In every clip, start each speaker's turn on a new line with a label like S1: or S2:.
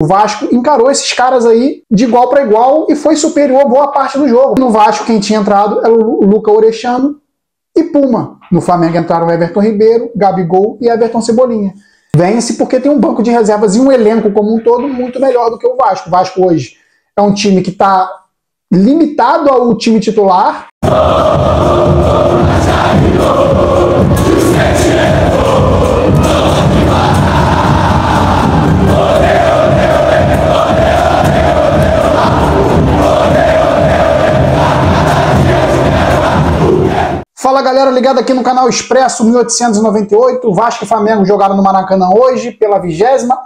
S1: O Vasco encarou esses caras aí de igual para igual e foi superior boa parte do jogo. No Vasco, quem tinha entrado era o Luca Orechano e Puma. No Flamengo entraram Everton Ribeiro, Gabigol e Everton Cebolinha. Vence porque tem um banco de reservas e um elenco como um todo muito melhor do que o Vasco. O Vasco hoje é um time que está limitado ao time titular. Fala galera, ligado aqui no canal Expresso 1898, Vasco e Flamengo jogaram no Maracanã hoje pela 28ª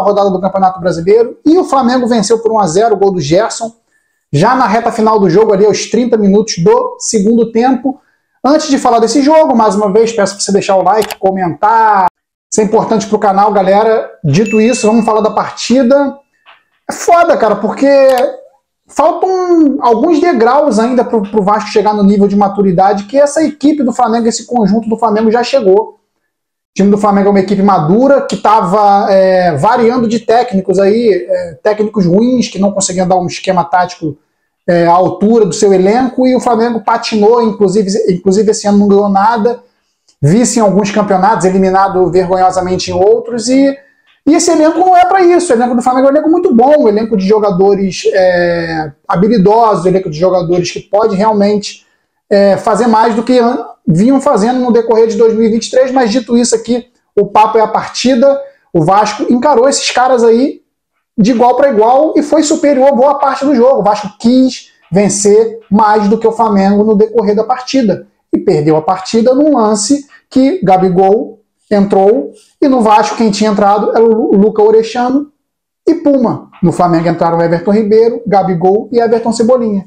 S1: rodada do Campeonato Brasileiro e o Flamengo venceu por 1 a 0, o gol do Gerson, já na reta final do jogo ali aos 30 minutos do segundo tempo. Antes de falar desse jogo, mais uma vez peço para você deixar o like, comentar, isso é importante pro canal galera. Dito isso, vamos falar da partida. É foda cara, porque faltam alguns degraus ainda para o Vasco chegar no nível de maturidade que essa equipe do Flamengo, esse conjunto do Flamengo já chegou. O time do Flamengo é uma equipe madura que estava variando de técnicos aí, técnicos ruins que não conseguiam dar um esquema tático à altura do seu elenco, e o Flamengo patinou, inclusive esse ano não ganhou nada, vice em alguns campeonatos, eliminado vergonhosamente em outros, e esse elenco não é para isso. O elenco do Flamengo é um elenco muito bom, um elenco de jogadores habilidosos, um elenco de jogadores que pode realmente fazer mais do que vinham fazendo no decorrer de 2023, mas dito isso aqui, o papo é a partida. O Vasco encarou esses caras aí de igual para igual e foi superior boa parte do jogo. O Vasco quis vencer mais do que o Flamengo no decorrer da partida e perdeu a partida num lance que Gabigol entrou, e no Vasco quem tinha entrado era o Luca Orechano e Puma. No Flamengo entraram Everton Ribeiro, Gabigol e Everton Cebolinha.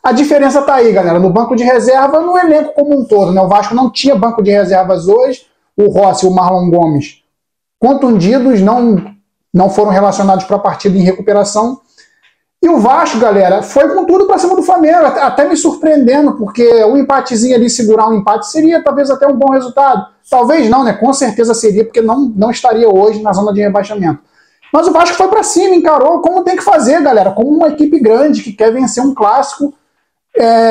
S1: A diferença tá aí, galera, no banco de reserva, no elenco como um todo, né? O Vasco não tinha banco de reservas hoje, o Rossi e o Marlon Gomes contundidos, não foram relacionados para a partida em recuperação. E o Vasco, galera, foi com tudo para cima do Flamengo, até me surpreendendo, porque o empatezinho ali, segurar um empate, seria talvez até um bom resultado. Talvez não, né? Com certeza seria, porque não estaria hoje na zona de rebaixamento. Mas o Vasco foi para cima, encarou como tem que fazer, galera, como uma equipe grande que quer vencer um clássico,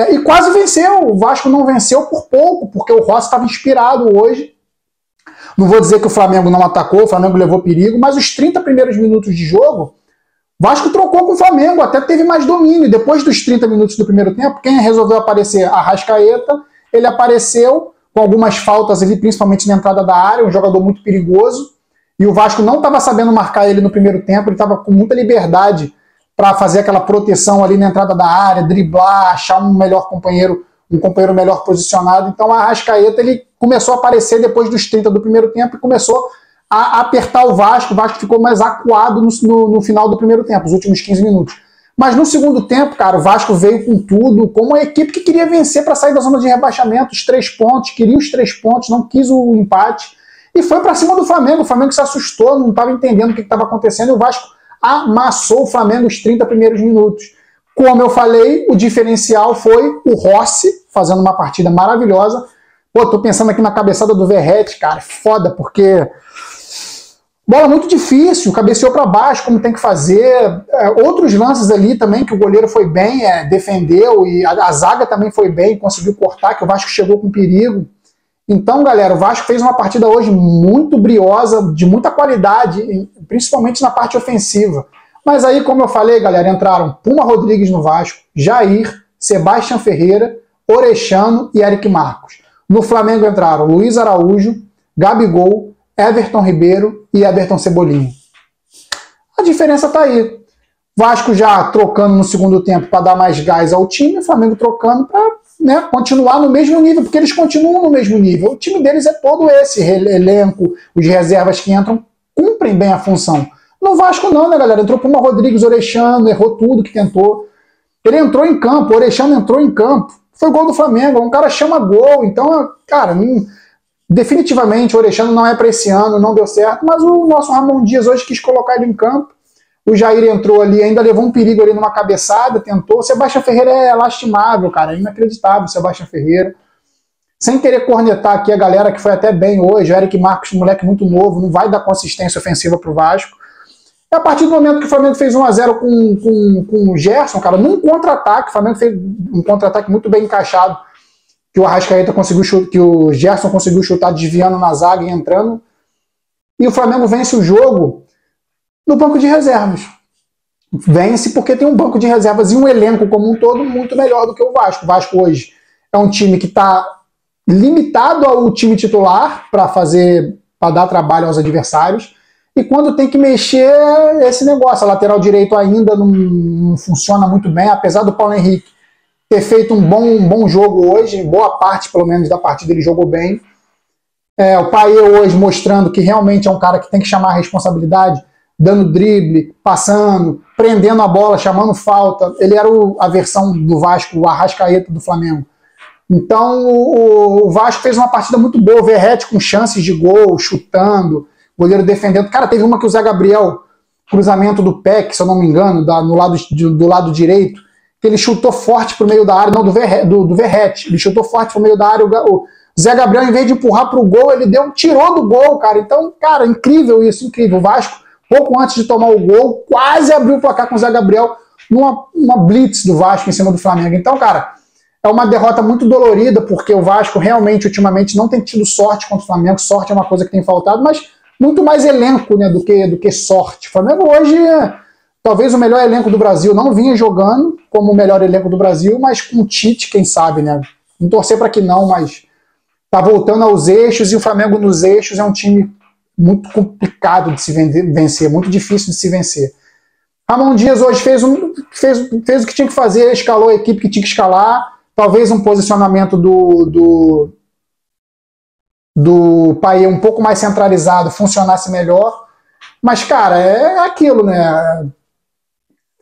S1: e quase venceu. O Vasco não venceu por pouco, porque o Rossi estava inspirado hoje. Não vou dizer que o Flamengo não atacou, o Flamengo levou perigo, mas os 30 primeiros minutos de jogo, o Vasco trocou com o Flamengo, até teve mais domínio. Depois dos 30 minutos do primeiro tempo, quem resolveu aparecer? Arrascaeta. Ele apareceu com algumas faltas ali, principalmente na entrada da área, um jogador muito perigoso. E o Vasco não estava sabendo marcar ele no primeiro tempo, ele estava com muita liberdade para fazer aquela proteção ali na entrada da área, driblar, achar um companheiro melhor posicionado. Então o Arrascaeta ele começou a aparecer depois dos 30 do primeiro tempo e começou a apertar o Vasco ficou mais acuado no final do primeiro tempo, os últimos 15 minutos. Mas no segundo tempo, cara, o Vasco veio com tudo, como uma equipe que queria vencer para sair da zona de rebaixamento, os 3 pontos, queria os 3 pontos, não quis o empate, e foi para cima do Flamengo. O Flamengo se assustou, não estava entendendo o que estava acontecendo, e o Vasco amassou o Flamengo os 30 primeiros minutos. Como eu falei, o diferencial foi o Rossi, fazendo uma partida maravilhosa. Pô, tô pensando aqui na cabeçada do Verratti, cara, foda, porque bola muito difícil, cabeceou para baixo, como tem que fazer. Outros lances ali também, que o goleiro foi bem, defendeu, e a zaga também foi bem, conseguiu cortar, que o Vasco chegou com perigo. Então, galera, o Vasco fez uma partida hoje muito briosa, de muita qualidade, principalmente na parte ofensiva. Mas aí, como eu falei, galera, entraram Puma Rodrigues no Vasco, Jair, Sebastião Ferreira, Orechano e Eric Marcos. No Flamengo entraram Luiz Araújo, Gabigol, Everton Ribeiro e Everton Cebolinha. A diferença tá aí. Vasco já trocando no segundo tempo para dar mais gás ao time, o Flamengo trocando para continuar no mesmo nível, porque eles continuam no mesmo nível. O time deles é todo esse elenco, os reservas que entram cumprem bem a função. No Vasco não, né, galera? Entrou Puma Rodrigues, Orechano, errou tudo que tentou. Ele entrou em campo, o Orechano entrou em campo. Foi gol do Flamengo, um cara chama gol, então, cara, definitivamente o Orechano não é para esse ano, não deu certo, mas o nosso Ramon Dias hoje quis colocar ele em campo. O Jair entrou ali, ainda levou um perigo ali numa cabeçada, tentou. O Sebastião Ferreira é lastimável, cara, é inacreditável o Sebastião Ferreira. Sem querer cornetar aqui a galera que foi até bem hoje, o Eric Marcos, moleque muito novo, não vai dar consistência ofensiva pro Vasco. E a partir do momento que o Flamengo fez 1 a 0 com o Gerson, cara, num contra-ataque, o Flamengo fez um contra-ataque muito bem encaixado, que o Arrascaeta conseguiu chutar, que o Gerson conseguiu chutar desviando na zaga e entrando. E o Flamengo vence o jogo no banco de reservas. Vence porque tem um banco de reservas e um elenco como um todo muito melhor do que o Vasco. O Vasco hoje é um time que está limitado ao time titular para dar trabalho aos adversários. E quando tem que mexer, esse negócio. A lateral direito ainda não funciona muito bem, apesar do Paulo Henrique ter feito um bom jogo hoje, boa parte, pelo menos, da partida ele jogou bem. O Payet hoje mostrando que realmente é um cara que tem que chamar a responsabilidade, dando drible, passando, prendendo a bola, chamando falta. Ele era a versão do Vasco, o Arrascaeta do Flamengo. Então o Vasco fez uma partida muito boa, o Verratti com chances de gol, chutando, goleiro defendendo. Cara, teve uma que o Zé Gabriel, cruzamento do Peck, se eu não me engano, do lado direito, que ele chutou forte pro meio da área, não, do Verratti, ele chutou forte pro meio da área, o Zé Gabriel, em vez de empurrar pro gol, ele tirou do gol, cara. Então, cara, incrível isso, incrível. O Vasco, pouco antes de tomar o gol, quase abriu o placar com o Zé Gabriel numa blitz do Vasco em cima do Flamengo. Então, cara, é uma derrota muito dolorida, porque o Vasco realmente, ultimamente, não tem tido sorte contra o Flamengo. Sorte é uma coisa que tem faltado, mas muito mais elenco, né, do que sorte. O Flamengo hoje talvez o melhor elenco do Brasil. Não vinha jogando como o melhor elenco do Brasil, mas com o Tite, quem sabe, né? Não torcer para que não, mas tá voltando aos eixos, e o Flamengo nos eixos é um time muito complicado de se vencer, muito difícil de se vencer. Ramon Dias hoje fez o que tinha que fazer, escalou a equipe que tinha que escalar, talvez um posicionamento do Payet um pouco mais centralizado funcionasse melhor, mas, cara, é aquilo, né?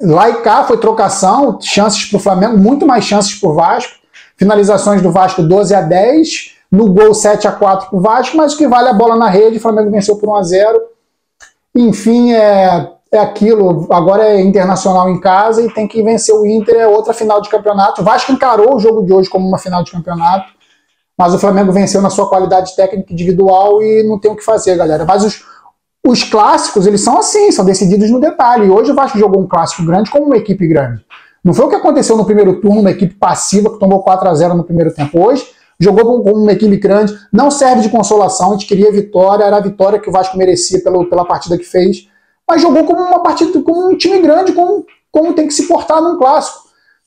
S1: Lá e cá foi trocação, chances para o Flamengo, muito mais chances para o Vasco, finalizações do Vasco 12 a 10, no gol 7 a 4 para o Vasco, mas o que vale a bola na rede, o Flamengo venceu por 1 a 0. Enfim, é aquilo, agora é Internacional em casa e tem que vencer o Inter, é outra final de campeonato. O Vasco encarou o jogo de hoje como uma final de campeonato, mas o Flamengo venceu na sua qualidade técnica individual e não tem o que fazer, galera. Mas os clássicos, eles são assim, são decididos no detalhe. E hoje o Vasco jogou um clássico grande como uma equipe grande. Não foi o que aconteceu no primeiro turno, uma equipe passiva que tomou 4 a 0 no primeiro tempo. Hoje jogou como uma equipe grande, não serve de consolação, a gente queria vitória, era a vitória que o Vasco merecia pela partida que fez, mas jogou como uma partida, como um time grande, como tem que se portar num clássico,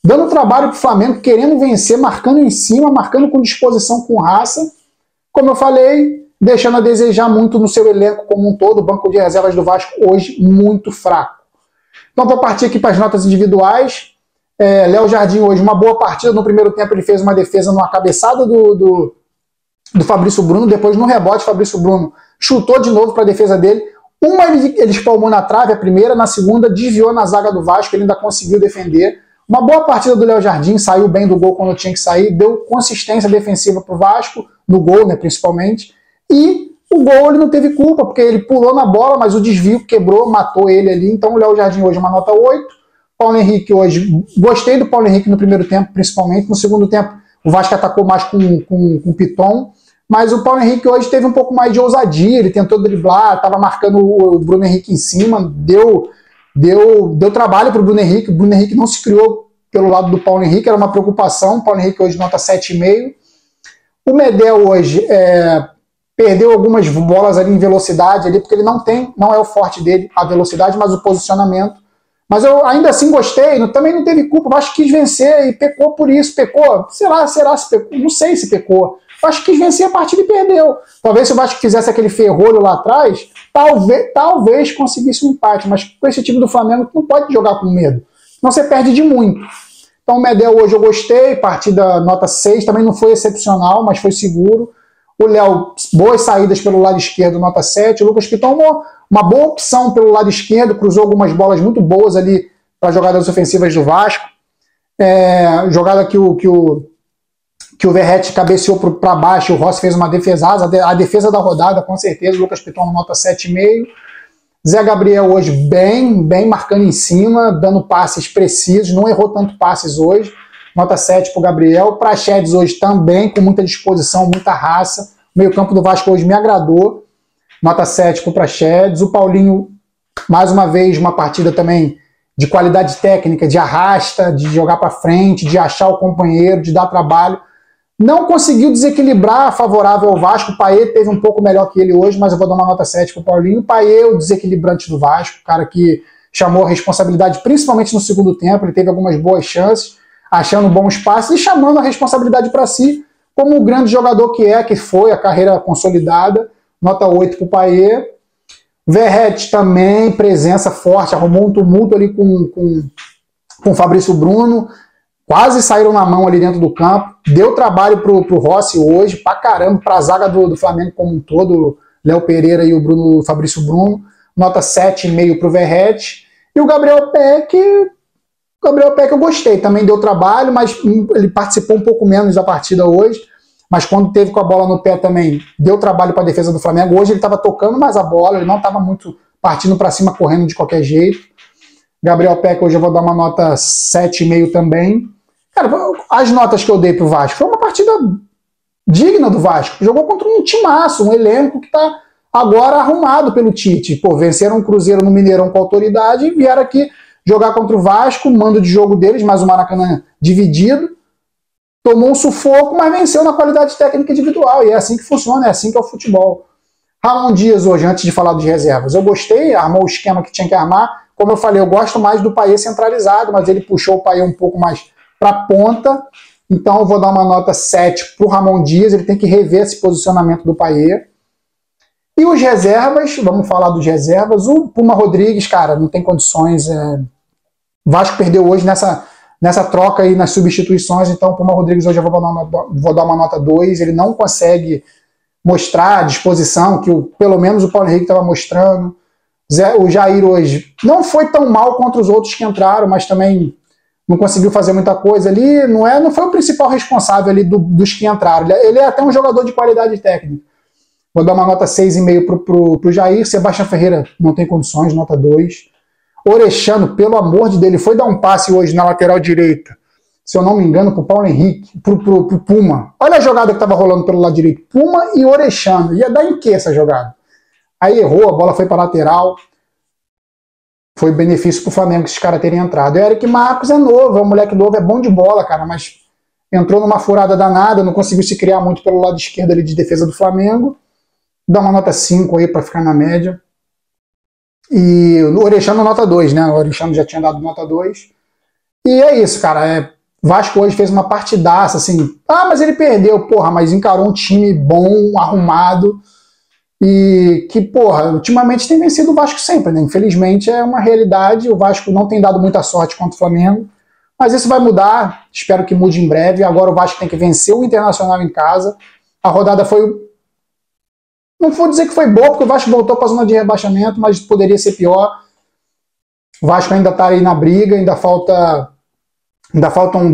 S1: dando trabalho para o Flamengo, querendo vencer, marcando em cima, marcando com disposição, com raça, como eu falei, deixando a desejar muito no seu elenco como um todo. O banco de reservas do Vasco hoje muito fraco. Então vou partir aqui para as notas individuais. Léo Jardim hoje, uma boa partida. No primeiro tempo ele fez uma defesa numa cabeçada do Fabrício Bruno, depois no rebote Fabrício Bruno chutou de novo para a defesa dele. Uma ele espalmou na trave, a primeira, na segunda desviou na zaga do Vasco, ele ainda conseguiu defender. Uma boa partida do Léo Jardim, saiu bem do gol quando tinha que sair, deu consistência defensiva para o Vasco, no gol, né, principalmente. E o gol ele não teve culpa, porque ele pulou na bola, mas o desvio quebrou, matou ele ali. Então o Léo Jardim hoje uma nota 8. Paulo Henrique hoje, gostei do Paulo Henrique no primeiro tempo, principalmente. No segundo tempo o Vasco atacou mais com o Piton, mas o Paulo Henrique hoje teve um pouco mais de ousadia, ele tentou driblar, estava marcando o Bruno Henrique em cima, deu trabalho para o Bruno Henrique não se criou pelo lado do Paulo Henrique, era uma preocupação. O Paulo Henrique hoje nota 7,5. O Medel hoje perdeu algumas bolas ali em velocidade, ali, porque ele não é o forte dele, a velocidade, mas o posicionamento. Mas eu ainda assim gostei, também não teve culpa, o Vasco quis vencer e pecou por isso, pecou, será se pecou, não sei se pecou, o Vasco quis vencer a partida e perdeu. Talvez se o Vasco fizesse aquele ferrolho lá atrás, talvez conseguisse um empate, mas com esse time do Flamengo não pode jogar com medo, senão você perde de muito. Então o Medel hoje eu gostei, partida nota 6, também não foi excepcional, mas foi seguro. O Léo, boas saídas pelo lado esquerdo, nota 7. O Lucas Piton, uma boa opção pelo lado esquerdo, cruzou algumas bolas muito boas ali para jogadas ofensivas do Vasco. Jogada que o Verratti cabeceou para baixo, o Rossi fez uma defesaça, a defesa da rodada, com certeza. O Lucas Piton, nota 7,5. Zé Gabriel hoje bem marcando em cima, dando passes precisos, não errou tanto passes hoje. Nota 7 para o Gabriel. Praxedes hoje também, com muita disposição, muita raça. O meio campo do Vasco hoje me agradou. Nota 7 para o Praxedes. O Paulinho Mais uma vez, uma partida também de qualidade técnica, de arrasta, de jogar para frente, de achar o companheiro, de dar trabalho. Não conseguiu desequilibrar favorável ao Vasco. O Payet teve um pouco melhor que ele hoje, mas eu vou dar uma nota 7 para o Paulinho. O Payet, o desequilibrante do Vasco, o cara que chamou a responsabilidade, principalmente no segundo tempo. Ele teve algumas boas chances, achando bons passes e chamando a responsabilidade para si, como o grande jogador que foi, a carreira consolidada. Nota 8 para o Payet. Verratti também, presença forte, arrumou um tumulto ali com o Fabrício Bruno. Quase saíram na mão ali dentro do campo. Deu trabalho pro Rossi hoje, pra caramba, pra zaga do Flamengo como um todo, Léo Pereira e o Fabrício Bruno. Nota 7,5 pro Verratti. E o Gabriel Peck eu gostei, também deu trabalho, mas ele participou um pouco menos da partida hoje. Mas quando teve com a bola no pé também, deu trabalho para a defesa do Flamengo. Hoje ele estava tocando mais a bola, ele não estava muito partindo para cima, correndo de qualquer jeito. Gabriel Peck, hoje eu vou dar uma nota 7,5 também. Cara, as notas que eu dei pro Vasco, foi uma partida digna do Vasco. Jogou contra um timaço, um elenco que está agora arrumado pelo Tite. Pô, venceram o Cruzeiro no Mineirão com autoridade e vieram aqui jogar contra o Vasco, mando de jogo deles, mas o Maracanã dividido. Tomou um sufoco, mas venceu na qualidade técnica individual. E é assim que funciona, é assim que é o futebol. Ramon Dias hoje, antes de falar dos reservas, eu gostei, armou o esquema que tinha que armar. Como eu falei, eu gosto mais do Payet centralizado, mas ele puxou o Payet um pouco mais para a ponta. Então eu vou dar uma nota 7 para o Ramon Dias, ele tem que rever esse posicionamento do Payet. E os reservas, vamos falar dos reservas. O Puma Rodrigues, cara, não tem condições. O Vasco perdeu hoje nessa troca aí nas substituições, então o Puma Rodrigues hoje eu vou dar uma nota 2, ele não consegue mostrar a disposição que pelo menos o Paulo Henrique estava mostrando. O Jair hoje não foi tão mal contra os outros que entraram, mas também não conseguiu fazer muita coisa ali, não foi o principal responsável ali dos que entraram, ele é até um jogador de qualidade técnica. Vou dar uma nota 6,5 pro Jair. Sebastião Ferreira não tem condições, nota 2. Orechano, pelo amor de Deus, foi dar um passe hoje na lateral direita, se eu não me engano, pro Paulo Henrique, pro Puma. Olha a jogada que estava rolando pelo lado direito. Puma e Orechano. Ia dar em que essa jogada? Aí errou, a bola foi para lateral. Foi benefício pro Flamengo esses caras terem entrado. O Eric Marcos é novo, é um moleque novo, é bom de bola, cara, mas entrou numa furada danada, não conseguiu se criar muito pelo lado esquerdo ali de defesa do Flamengo. Dá uma nota 5 aí para ficar na média. E o Orechano nota 2, né? O Orechano já tinha dado nota 2. E é isso, cara. Vasco hoje fez uma partidaça, assim. Ah, mas ele perdeu, porra, mas encarou um time bom, arrumado. E que, porra, ultimamente tem vencido o Vasco sempre, né? Infelizmente é uma realidade. O Vasco não tem dado muita sorte contra o Flamengo. Mas isso vai mudar. Espero que mude em breve. Agora o Vasco tem que vencer o Internacional em casa. A rodada foi... Não vou dizer que foi boa, porque o Vasco voltou para a zona de rebaixamento, mas poderia ser pior. O Vasco ainda está aí na briga, ainda faltam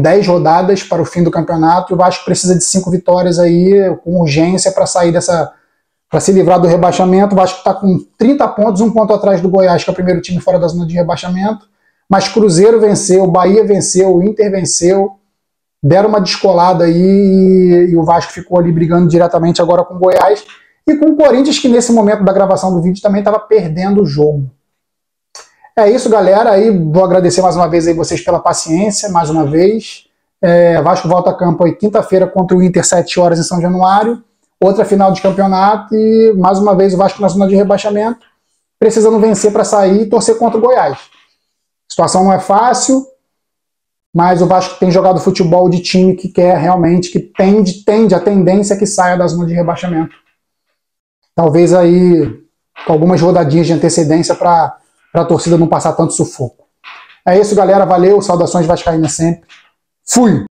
S1: 10 rodadas para o fim do campeonato. O Vasco precisa de 5 vitórias aí, com urgência, para sair para se livrar do rebaixamento. O Vasco está com 30 pontos, um ponto atrás do Goiás, que é o primeiro time fora da zona de rebaixamento. Mas Cruzeiro venceu, Bahia venceu, Inter venceu. Deram uma descolada aí e o Vasco ficou ali brigando diretamente agora com o Goiás. E com o Corinthians, que nesse momento da gravação do vídeo também estava perdendo o jogo. É isso, galera. Aí vou agradecer mais uma vez aí vocês pela paciência, mais uma vez. Vasco volta a campo aí quinta-feira contra o Inter, 7 horas em São Januário. Outra final de campeonato e mais uma vez o Vasco na zona de rebaixamento, precisando vencer para sair e torcer contra o Goiás. A situação não é fácil, mas o Vasco tem jogado futebol de time que quer realmente, que tende a tendência que saia da zona de rebaixamento. Talvez aí com algumas rodadinhas de antecedência para a torcida não passar tanto sufoco. É isso, galera. Valeu. Saudações vascaínas sempre. Fui!